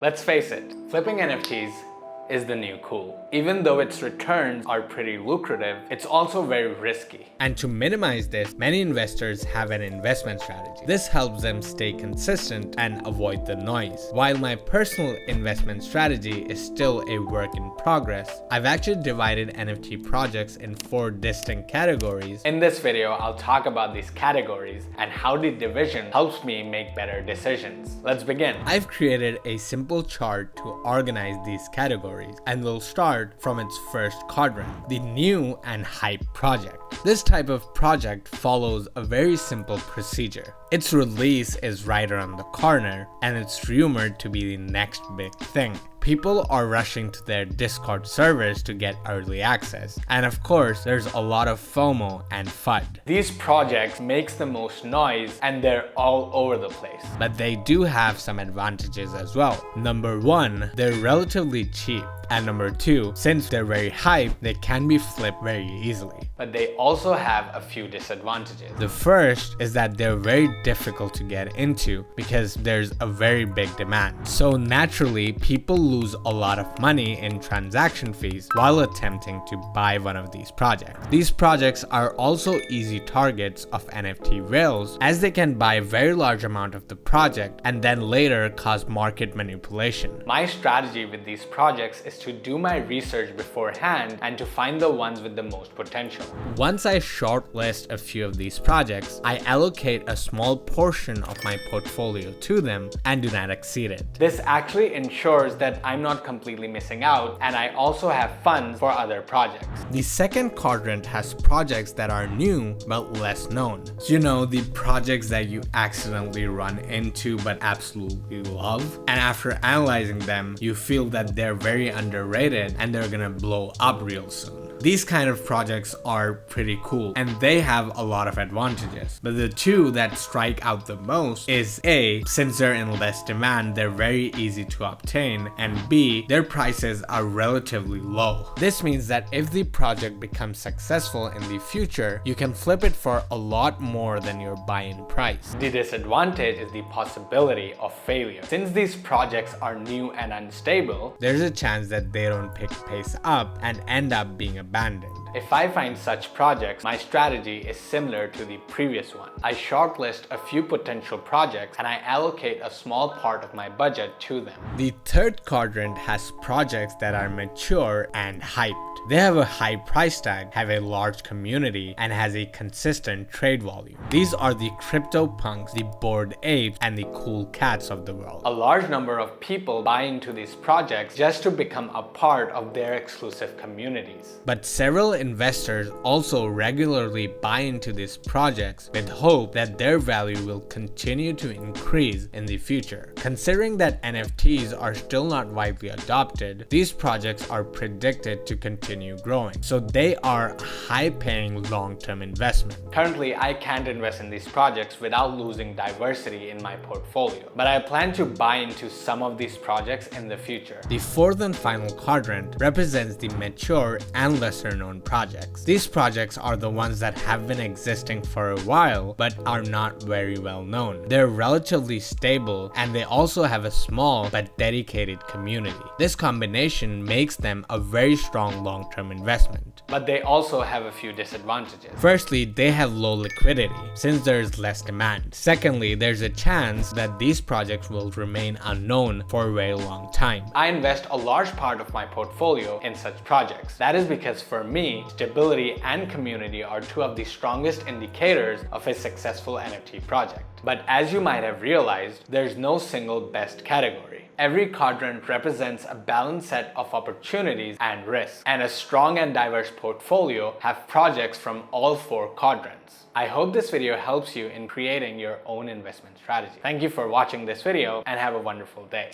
Let's face it, flipping NFTs is the new cool. Even though its returns are pretty lucrative, it's also very risky. And to minimize this, many investors have an investment strategy. This helps them stay consistent and avoid the noise. While my personal investment strategy is still a work in progress, I've actually divided NFT projects in 4 distinct categories. In this video, I'll talk about these categories and how the division helps me make better decisions. Let's begin. I've created a simple chart to organize these categories, and we'll start from its first quadrant, the new and hype project. This type of project follows a very simple procedure. Its release is right around the corner, and it's rumored to be the next big thing. People are rushing to their Discord servers to get early access. And of course, there's a lot of FOMO and FUD. These projects makes the most noise and they're all over the place. But they do have some advantages as well. Number 1, they're relatively cheap. And number 2, since they're very hype, they can be flipped very easily. But they also have a few disadvantages. The first is that they're very difficult to get into because there's a very big demand. So naturally, people lose a lot of money in transaction fees while attempting to buy one of these projects. These projects are also easy targets of NFT whales, as they can buy a very large amount of the project and then later cause market manipulation. My strategy with these projects is to do my research beforehand and to find the ones with the most potential. Once I shortlist a few of these projects, I allocate a small portion of my portfolio to them and do not exceed it. This actually ensures that I'm not completely missing out, and I also have funds for other projects. The second quadrant has projects that are new but less known. You know, the projects that you accidentally run into but absolutely love, and after analyzing them, you feel that they're very underrated and they're gonna blow up real soon. These kind of projects are pretty cool and they have a lot of advantages. But the 2 that strike out the most is A, since they're in less demand, they're very easy to obtain, and B, their prices are relatively low. This means that if the project becomes successful in the future, you can flip it for a lot more than your buy-in price. The disadvantage is the possibility of failure. Since these projects are new and unstable, there's a chance that they don't pick pace up and end up being abandoned. If I find such projects, my strategy is similar to the previous one. I shortlist a few potential projects and I allocate a small part of my budget to them. The third quadrant has projects that are mature and hyped. They have a high price tag, have a large community, and has a consistent trade volume. These are the crypto punks, the bored apes, and the cool cats of the world. A large number of people buy into these projects just to become a part of their exclusive communities. But several investors also regularly buy into these projects with hope that their value will continue to increase in the future. Considering that NFTs are still not widely adopted, these projects are predicted to continue growing, so they are a high-paying long-term investment. Currently, I can't invest in these projects without losing diversity in my portfolio, but I plan to buy into some of these projects in the future. The 4th and final quadrant represents the mature and lesser-known projects. These projects are the ones that have been existing for a while but are not very well known. They're relatively stable and they also have a small but dedicated community. This combination makes them a very strong long-term investment. But they also have a few disadvantages. Firstly, they have low liquidity since there is less demand. Secondly, there's a chance that these projects will remain unknown for a very long time. I invest a large part of my portfolio in such projects. That is because for me, stability and community are 2 of the strongest indicators of a successful NFT project. But as you might have realized, there's no single best category. Every quadrant represents a balanced set of opportunities and risks, and a strong and diverse portfolio have projects from all 4 quadrants. I hope this video helps you in creating your own investment strategy. Thank you for watching this video and have a wonderful day.